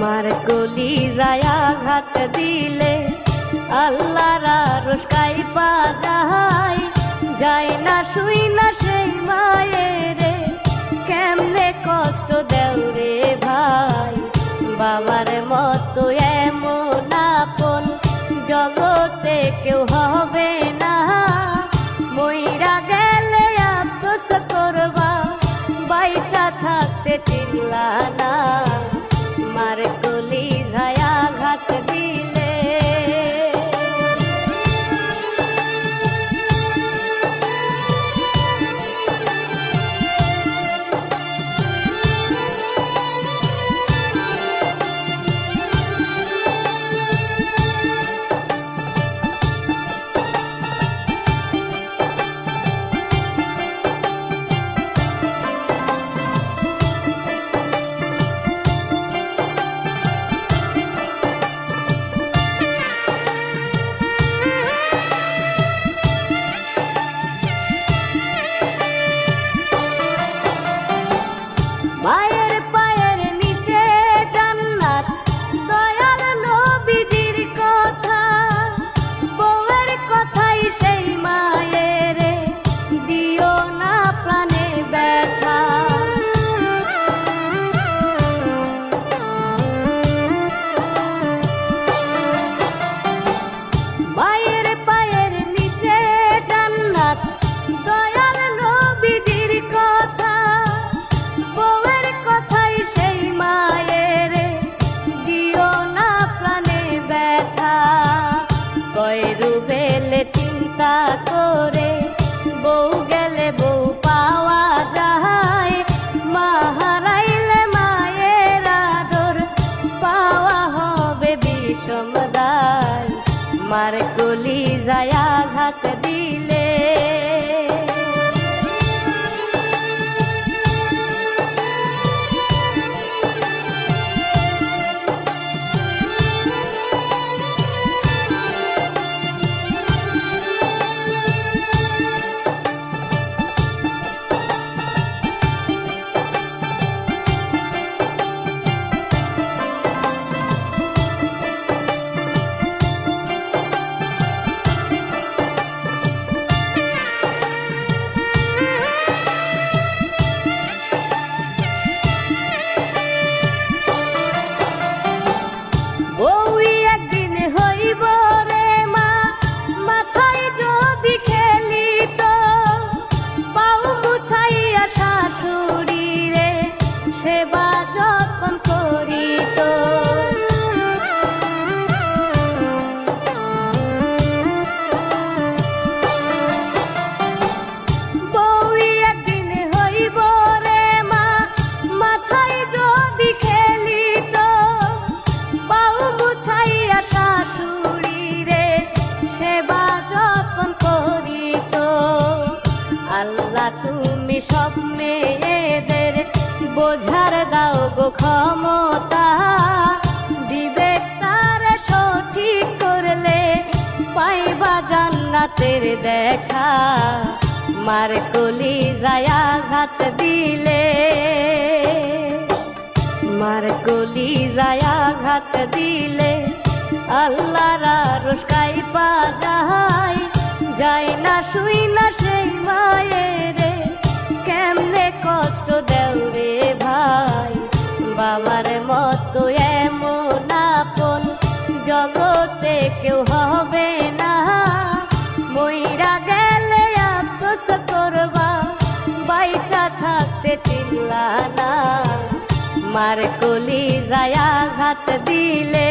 মার কলি যায় আঘাত দিলে আল্লাহর আরশ কাইপা যায়, যায় না শুই না সেই মায়েরে, কেমনে কষ্ট দেও রে ভাই। বাবার মতো এমন আপন জগতে কেউ হবে না, মইরা গেলে আফসোস করবা, বাইচা থাকতে চিনলা না। মার কলি যায় আঘাত দিলে মায়ের পায়ের নিচে জান্নাত, দয়াল নবীজির কথা, বউয়ের কথাই সেই মায়েরে, দিও না প্রাণে ব্যথা। মায়ের পায়ের নিচে জান্নাত, দয়াল নবীজির কথা, বউয়ের কথাই সেই মায়েরে, দিও না প্রাণে ব্যথা। কয় রুবেলে চিন্তা করে বউ গেলে বউ পাওয়া যায়, মা হারাইলে মায়ের আদর পাওয়া হবে বিষম দায়। মার কলি যায় আঘাত দিলে তুমি সব মেয়েদের বোঝার দাও গো ক্ষমতা, দিবে তার সঠিক করলে পাইবা জান্নাতের দেখা। মার কলি যায় আঘাত দিলে, মার কলি যায় আঘাত দিলে আল্লাহর আরশ কাইপা যায়, যায় না শুই না সেই মায়েরে, কেমনে কষ্ট দেও রে ভাই। বাবার মতো এমন আপন জগতে কেউ হবে না, মইরা গেলে আফসোস করবা, বাইচা থাকতে চিনলা না। মার কলি যায় আঘাত দিলে